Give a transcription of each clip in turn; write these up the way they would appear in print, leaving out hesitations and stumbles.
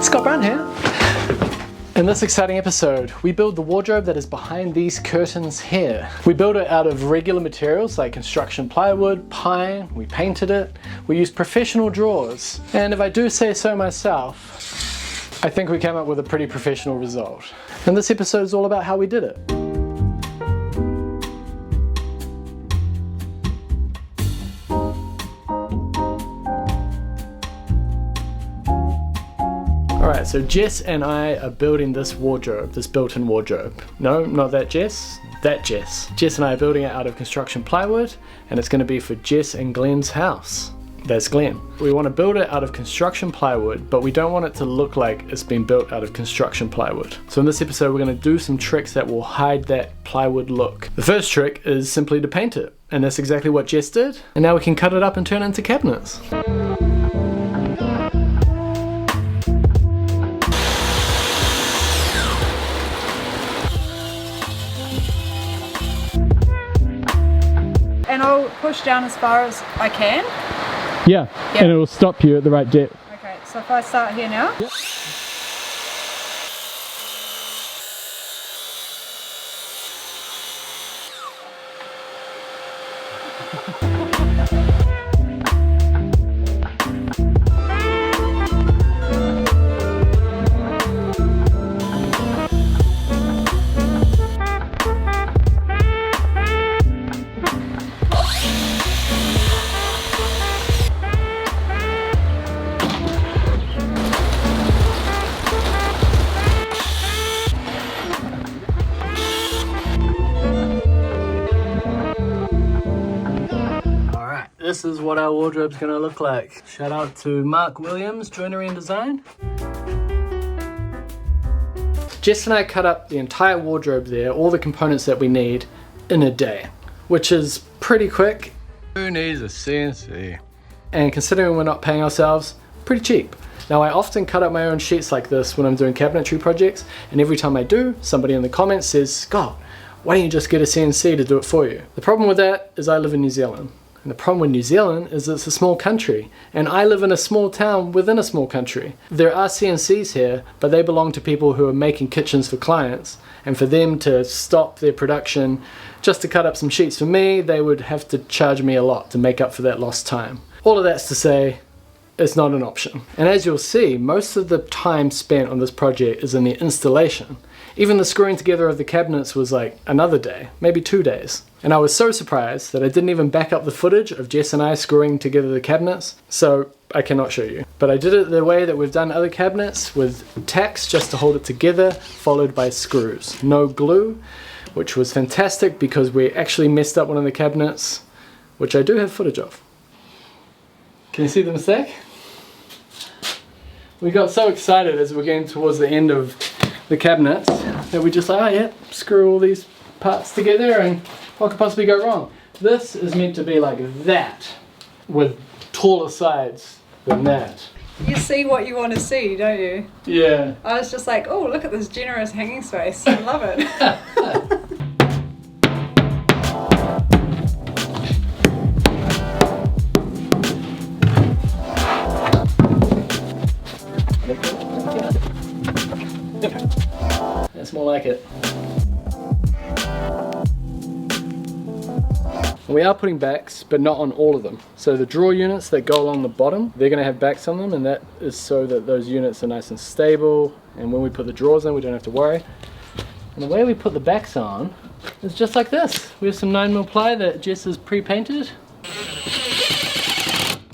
Scott Brown here. In this exciting episode, we build the wardrobe that is behind these curtains here. We build it out of regular materials like construction plywood, pine, we painted it, we used professional drawers, and if I do say so myself, I think we came up with a pretty professional result. And this episode is all about how we did it. Alright, so Jess and I are building this wardrobe, this built-in wardrobe. No, not that Jess, that Jess. Jess and I are building it out of construction plywood, and it's going to be for Jess and Glenn's house. That's Glenn. We want to build it out of construction plywood, but we don't want it to look like it's been built out of construction plywood. So in this episode, we're going to do some tricks that will hide that plywood look. The first trick is simply to paint it, and that's exactly what Jess did. And now we can cut it up and turn it into cabinets. And I'll push down as far as I can. Yeah, and it will stop you at the right depth. Okay, so if I start here now. Yep. This is what our wardrobe's gonna look like. Shout out to Mark Williams, Joinery and Design. Jess and I cut up the entire wardrobe there, all the components that we need, in a day, which is pretty quick. Who needs a CNC? And considering we're not paying ourselves, pretty cheap. Now I often cut up my own sheets like this when I'm doing cabinetry projects, and every time I do, somebody in the comments says, Scott, why don't you just get a CNC to do it for you? The problem with that is I live in New Zealand. And the problem with New Zealand is it's a small country, and I live in a small town within a small country. There are CNCs here, but they belong to people who are making kitchens for clients, and for them to stop their production just to cut up some sheets for me, they would have to charge me a lot to make up for that lost time. All of that's to say, it's not an option. And as you'll see, most of the time spent on this project is in the installation. Even the screwing together of the cabinets was like another day, maybe 2 days. And I was so surprised that I didn't even back up the footage of Jess and I screwing together the cabinets, so I cannot show you. But I did it the way that we've done other cabinets, with tacks just to hold it together, followed by screws. No glue, which was fantastic because we actually messed up one of the cabinets, which I do have footage of. Can you see the mistake? We got so excited as we're getting towards the end of the cabinets that we just like, oh yeah, screw all these parts together and what could possibly go wrong? This is meant to be like that, with taller sides than that. You see what you want to see, don't you? Yeah. I was just like, oh, look at this generous hanging space. I love it. That's more like it. We are putting backs, but not on all of them. So the drawer units that go along the bottom, they're going to have backs on them, and that is so that those units are nice and stable, and when we put the drawers in, we don't have to worry. And the way we put the backs on is just like this. We have some 9mm ply that Jess has pre-painted.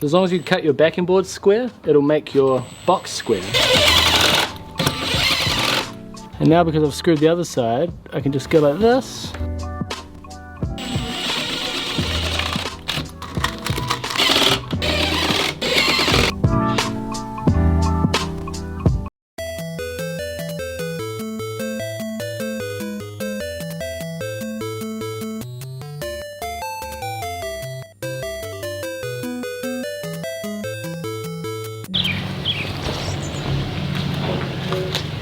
As long as you cut your backing board square, it'll make your box square. And now because I've screwed the other side, I can just go like this.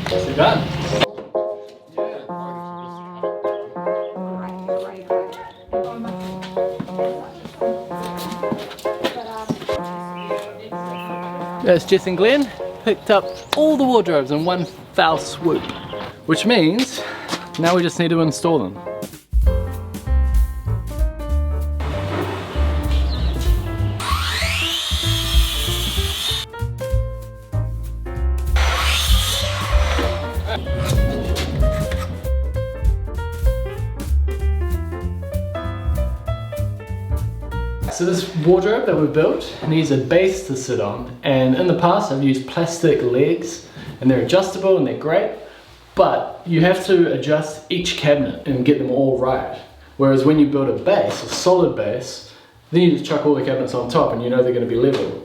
So done. That's Jess and Glenn. Picked up all the wardrobes in one foul swoop. Which means, now we just need to install them. So this wardrobe that we built needs a base to sit on, and in the past I've used plastic legs and they're adjustable and they're great, but you have to adjust each cabinet and get them all right. Whereas when you build a base, a solid base, then you just chuck all the cabinets on top and you know they're going to be level.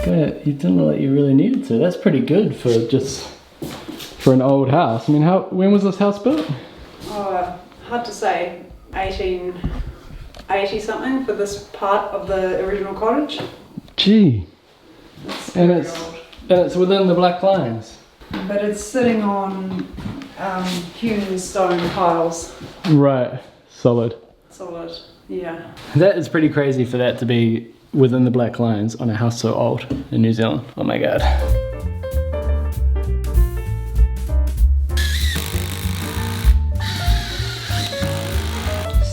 Good, you didn't know that you really needed to. That's pretty good for an old house. I mean, when was this house built? Oh, hard to say. 1880 something for this part of the original cottage. Gee. And Old. it's within the black lines. But it's sitting on hewn stone piles. Right, solid. Solid, yeah. That is pretty crazy for that to be within the black lines on a house so old in New Zealand. Oh my god.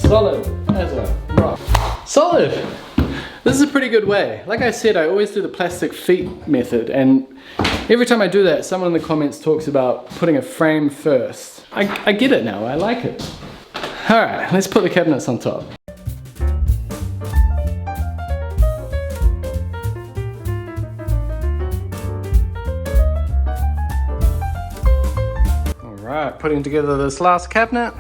Solid as a rock. Solid! This is a pretty good way. Like I said, I always do the plastic feet method, and every time I do that, someone in the comments talks about putting a frame first. I get it now, I like it. Alright, let's put the cabinets on top. Alright, putting together this last cabinet.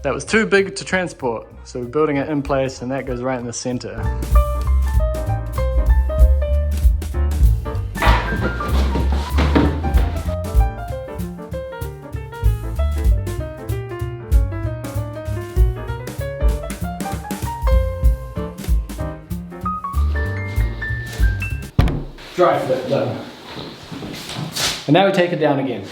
That was too big to transport, so we're building it in place, and that goes right in the center. Dry fit done. And now we take it down again.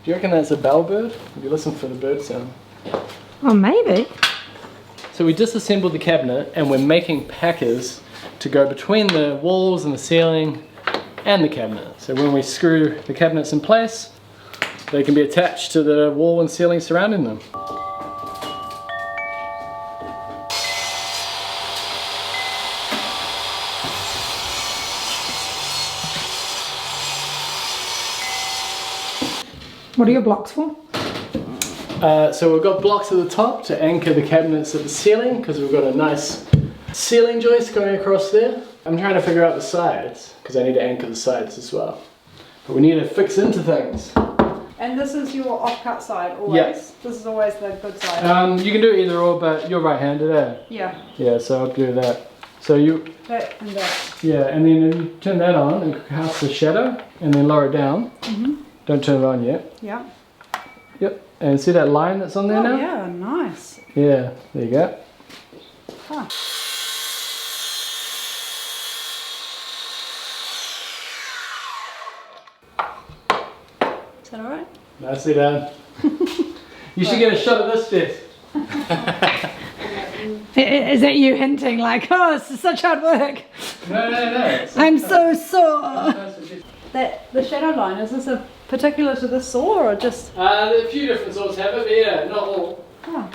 Do you reckon that's a bellbird? Have you listened for the bird sound? Oh, maybe. So we disassembled the cabinet and we're making packers to go between the walls and the ceiling and the cabinet. So when we screw the cabinets in place, they can be attached to the wall and ceiling surrounding them. What are your blocks for? So we've got blocks at the top to anchor the cabinets at the ceiling, because we've got a nice ceiling joist going across there. I'm trying to figure out the sides, because I need to anchor the sides as well. But we need to fix into things. And this is your offcut side, always? Yeah. This is always the good side? You can do either or, but you're right-handed, eh? Yeah. Yeah, so I'll do that. So you... That and that. Yeah, and then you turn that on and cast the shadow, and then lower it down. Mm-hmm. Don't turn it on yet. Yeah. Yep, and see that line that's on there now? Yeah, nice. Yeah, there you go. Huh. Is that alright? Nicely done. You should get a shot of this, Jess. Is that you hinting like, oh, this is such hard work? No. I'm so sore. The shadow line, is this a particular to this saw or just? There are a few different saws have it, but yeah, not all. Oh.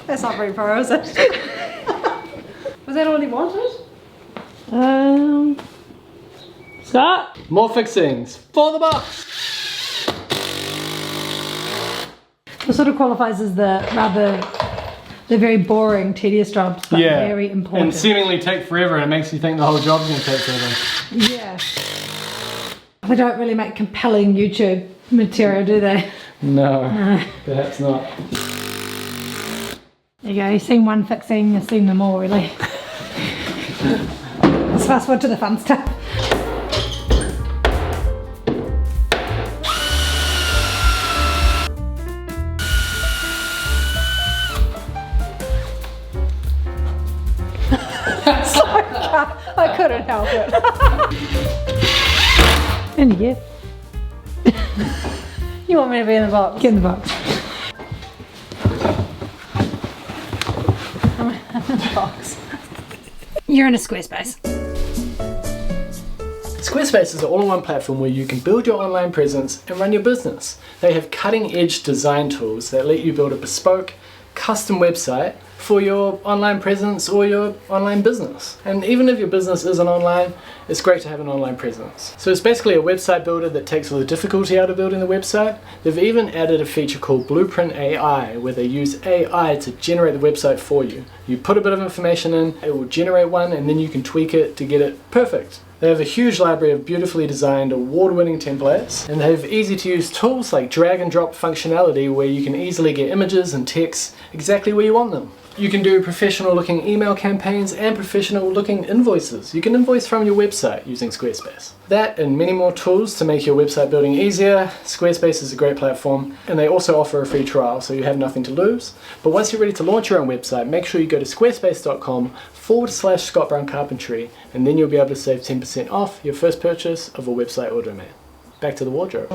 That's not very pro, is it? Was that all he wanted? Start. More fixings for the box. What sort of qualifies as the very boring, tedious jobs, but very important. And seemingly take forever, and it makes you think the whole job's going to take forever. Yeah. They don't really make compelling YouTube material, do they? No, perhaps not. There you go, you've seen one fixing, you've seen them all, really. Let's fast forward to the fun stuff. couldn't help it. And you get. You want me to be in the box? Get in the box. I'm in the box. You're in a Squarespace. Squarespace is an all-in-one platform where you can build your online presence and run your business. They have cutting-edge design tools that let you build a bespoke, custom website for your online presence or your online business. And even if your business isn't online, it's great to have an online presence. So it's basically a website builder that takes all the difficulty out of building the website. They've even added a feature called Blueprint AI, where they use AI to generate the website for you. You put a bit of information in, it will generate one, and then you can tweak it to get it perfect. They have a huge library of beautifully designed, award-winning templates, and they have easy-to-use tools like drag and drop functionality where you can easily get images and text exactly where you want them. You can do professional-looking email campaigns and professional-looking invoices. You can invoice from your website using Squarespace. That and many more tools to make your website building easier. Squarespace is a great platform, and they also offer a free trial, so you have nothing to lose. But once you're ready to launch your own website, make sure you go to squarespace.com/Scott Brown Carpentry, and then you'll be able to save 10% off your first purchase of a website or domain. Back to the wardrobe.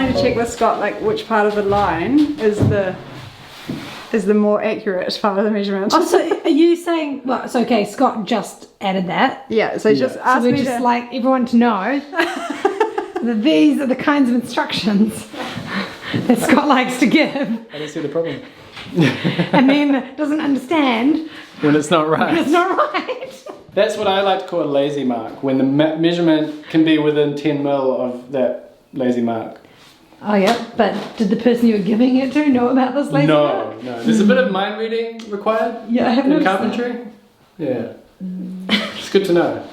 To check with Scott, like which part of the line is the more accurate part of the measurement. Oh, so are you saying, well, it's okay, Scott just added that. Yeah, so he just asked So me we just to... like everyone to know that these are the kinds of instructions that Scott likes to give. I don't see the problem. And then doesn't understand When it's not right. when it's not right. That's what I like to call a lazy mark, when the measurement can be within 10 mil of that lazy mark. Oh yeah, but did the person you were giving it to know about this lazy mark? No. There's a bit of mind reading required. Yeah, I have in noticed carpentry. Yeah. It's good to know.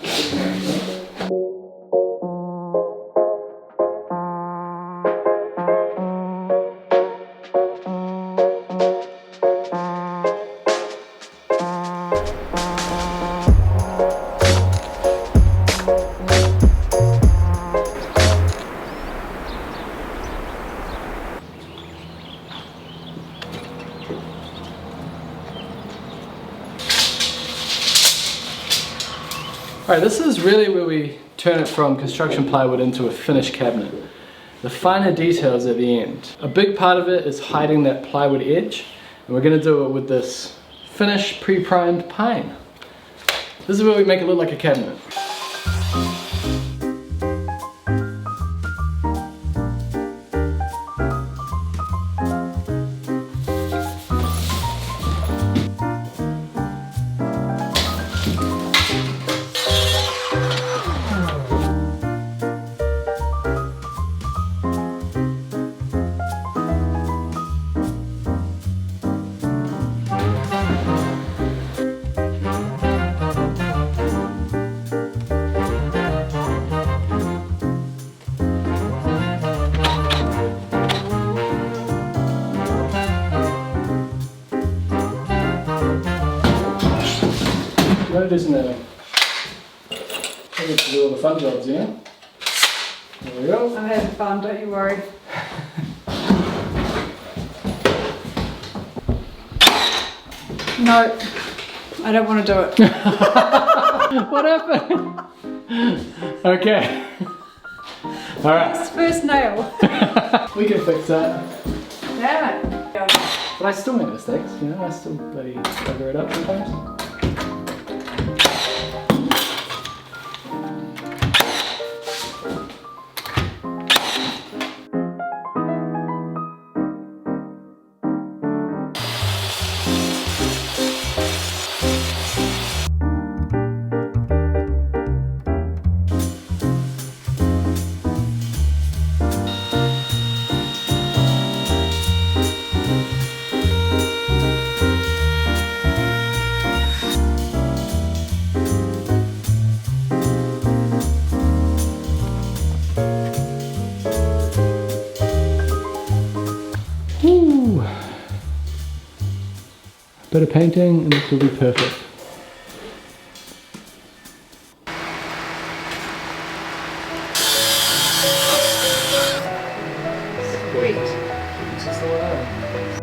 Alright, this is really where we turn it from construction plywood into a finished cabinet. The finer details at the end. A big part of it is hiding that plywood edge, and we're going to do it with this finished pre-primed pine. This is where we make it look like a cabinet. No, isn't it? I get to do all the fun jobs, yeah? There we go. I'm having fun, don't you worry. No, I don't want to do it. What happened? Okay. Alright. First nail. We can fix that. Damn it. But I still make mistakes, you know, I still bloody cover it up sometimes. Bit of painting and this will be perfect. Sweet. This is the one.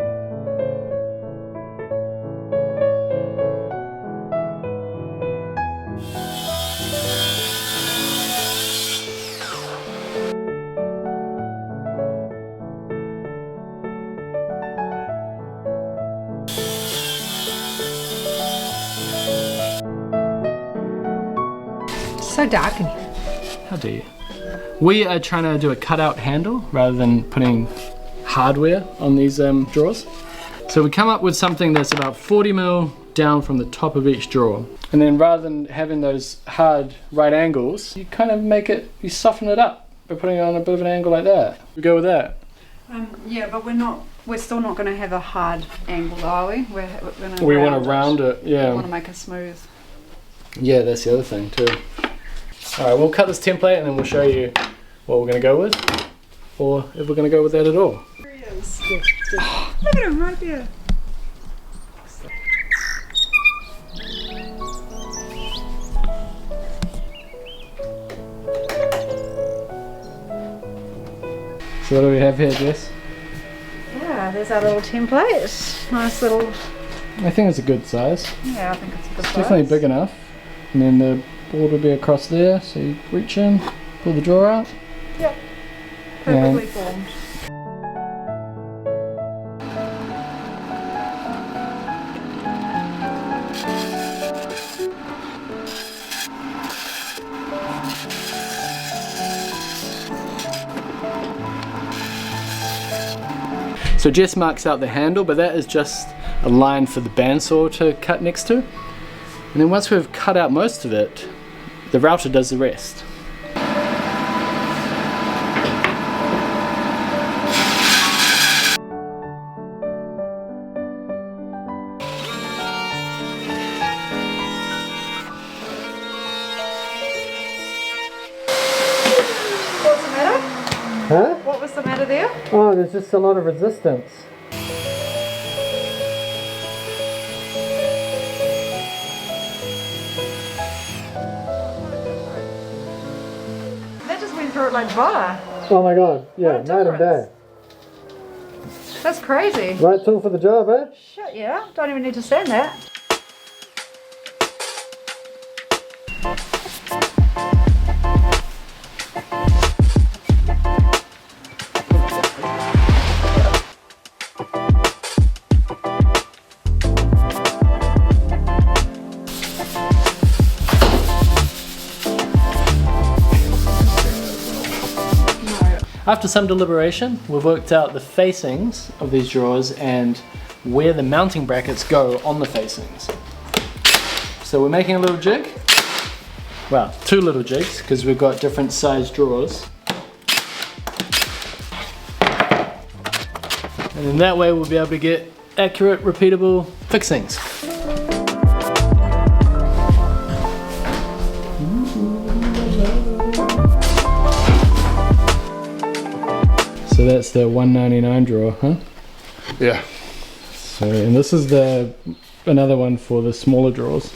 so dark in here. How dare you? We are trying to do a cutout handle rather than putting hardware on these drawers. So we come up with something that's about 40mm down from the top of each drawer. And then rather than having those hard right angles, you kind of make it, you soften it up by putting it on a bit of an angle like that. We go with that. Yeah, but we're still not going to have a hard angle, are we? We want to round it, yeah. We want to make it smooth. Yeah, that's the other thing too. Alright, we'll cut this template and then we'll show you what we're going to go with, or if we're going to go with that at all. There he is. Look at him right there. So what do we have here, Jess? Yeah, there's our little template. Nice little. I think it's a good size. Yeah, I think it's a good size. Definitely big enough. And then the board will be across there, so you reach in, pull the drawer out. Yep. Perfectly formed. So Jess marks out the handle, but that is just a line for the bandsaw to cut next to. And then once we've cut out most of it, the router does the rest. What's the matter? Huh? What was the matter there? Oh, there's just a lot of resistance. That just went through it like butter. Oh my god, yeah, What a night and day. That's crazy. Right tool for the job, eh? Shit, yeah. Don't even need to sand that. After some deliberation, we've worked out the facings of these drawers and where the mounting brackets go on the facings. So we're making a little jig. Well, two little jigs, because we've got different size drawers. And then that way we'll be able to get accurate, repeatable fixings. So that's the 199 drawer, huh? Yeah. So, and this is another one for the smaller drawers.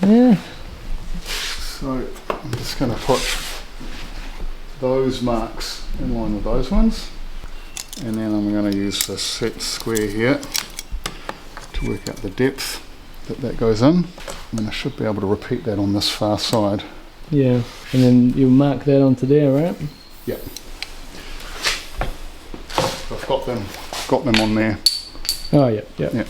Yeah. So I'm just going to put those marks in line with those ones, and then I'm going to use the set square here to work out the depth that goes in, and then I should be able to repeat that on this far side. Yeah, and then you mark that onto there, right? Yep. I've got them on there. Oh yeah, yeah. Yep.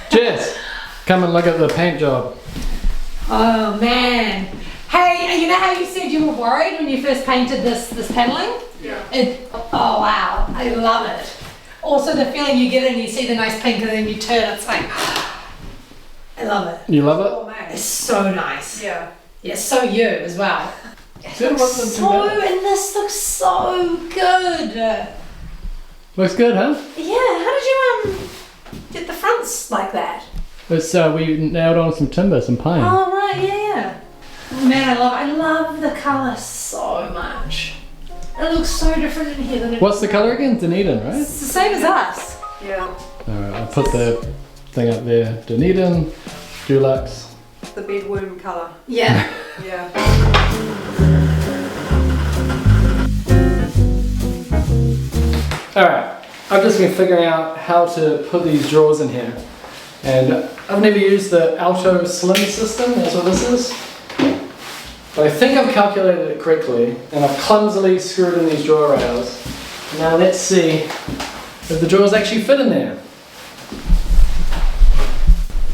Jess, come and look at the paint job. Oh man. Hey, you know how you said you were worried when you first painted this paneling? Yeah. Oh wow, I love it. Also the feeling you get and you see the nice pink and then you turn, it's like, I love it. You love Oh man, it's so nice. Yeah. Yeah, so you as well. it? It wasn't too So, bad. and this looks so good. Looks good, huh? Yeah, how did you get the fronts like that? It's we nailed on some timber, some pine. Oh right, yeah. Man, I love the colour so much. It looks so different in here than it What's the colour again? Dunedin, right? It's the same as us. Yeah. Alright, I'll put the thing up there. Dunedin, Dulux. The bedworm colour. Yeah. Yeah. Alright, I've just been figuring out how to put these drawers in here. And I've never used the Alto Slim system, that's what this is. But I think I've calculated it correctly, and I've clumsily screwed in these drawer rails. Now let's see if the drawers actually fit in there.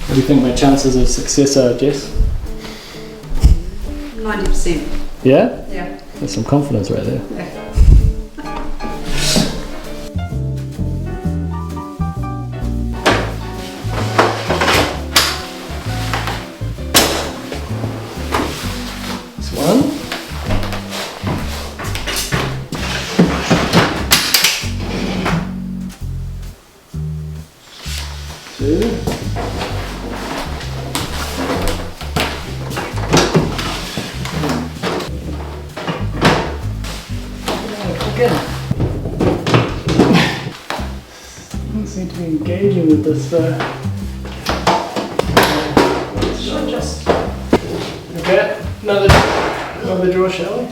What do you think my chances of success are, Jess? 90%. Yeah? Yeah. There's some confidence right there. One. Two. Again. Doesn't seem to be engaging with this though. Should just. Okay. Another drawer, shall we?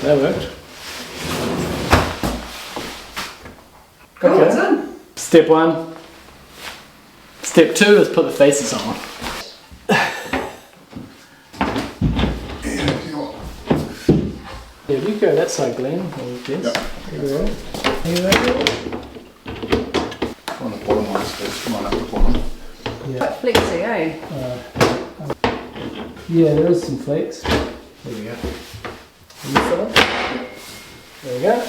That worked. Cool, Okay. it's in. Step 1. Step 2 is put the faces on. Yeah, you go that side, Glenn. Or Jess. Yep. Here we go. On the bottom ones first, come on up the bottom. Yeah. Flexi, eh? Yeah, there is some flakes. There we go. There we go.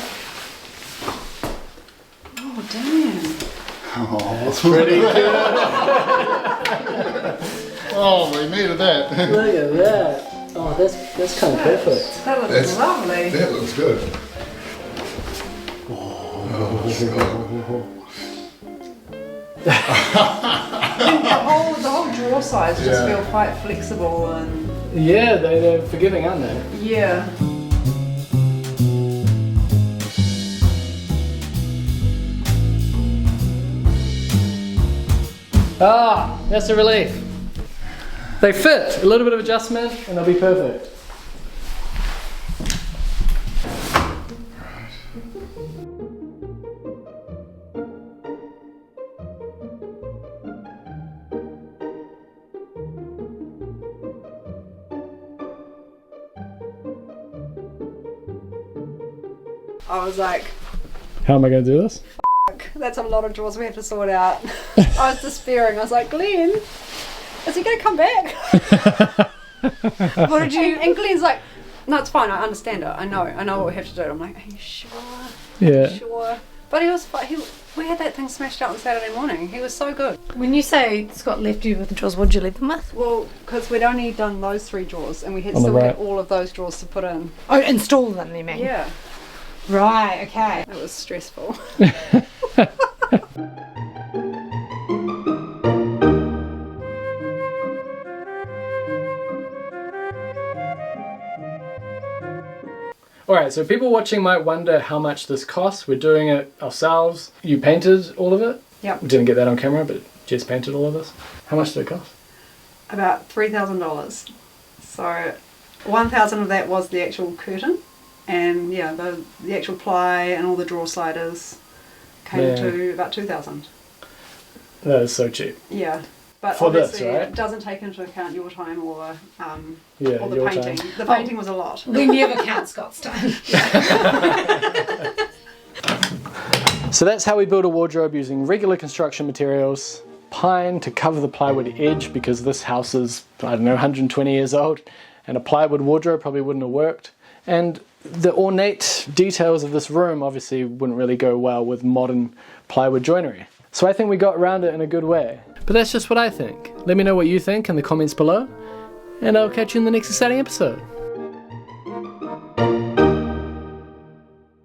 Oh, damn. Oh, That's pretty good. oh, we needed that. Look at that. Oh, that's kind of perfect. That looks That's- lovely. That looks good. The whole drawer sides just Yeah. feel quite flexible and Yeah, they're forgiving, aren't they? yeah. Ah, that's a relief. They fit. A little bit of adjustment and they'll be perfect. I was like, How am I going to do this? that's a lot of drawers we have to sort out. I was despairing. I was like, Glenn, is he going to come back? What did you? And Glenn's like, no, it's fine. I understand it. I know what we have to do. I'm like, are you sure? Yeah. Sure. But he was. We had that thing smashed out on Saturday morning. He was so good. When you say Scott left you with the drawers, what did you leave them with? Well, because we'd only done those 3 drawers, and we had On the still had right. all of those drawers to put in. Oh, install them, you mean? Yeah, Right, okay. it was stressful. Alright, so people watching might wonder how much this costs. We're doing it ourselves. You painted all of it? Yep. We didn't get that on camera, but Jess painted all of this. How much did it cost? About $3,000. So 1,000 of that was the actual curtain, and yeah, the actual ply and all the drawer sliders came Yeah. to about 2,000. That is so cheap. Yeah, but For this, obviously right? it doesn't take into account your time or Yeah, the your painting. time. The painting was a lot. We never count Scott's time. So that's how we build a wardrobe using regular construction materials, pine to cover the plywood edge because this house is, I don't know, 120 years old, and a plywood wardrobe probably wouldn't have worked. And the ornate details of this room obviously wouldn't really go well with modern plywood joinery. So I think we got around it in a good way. But that's just what I think. Let me know what you think in the comments below, and I'll catch you in the next exciting episode.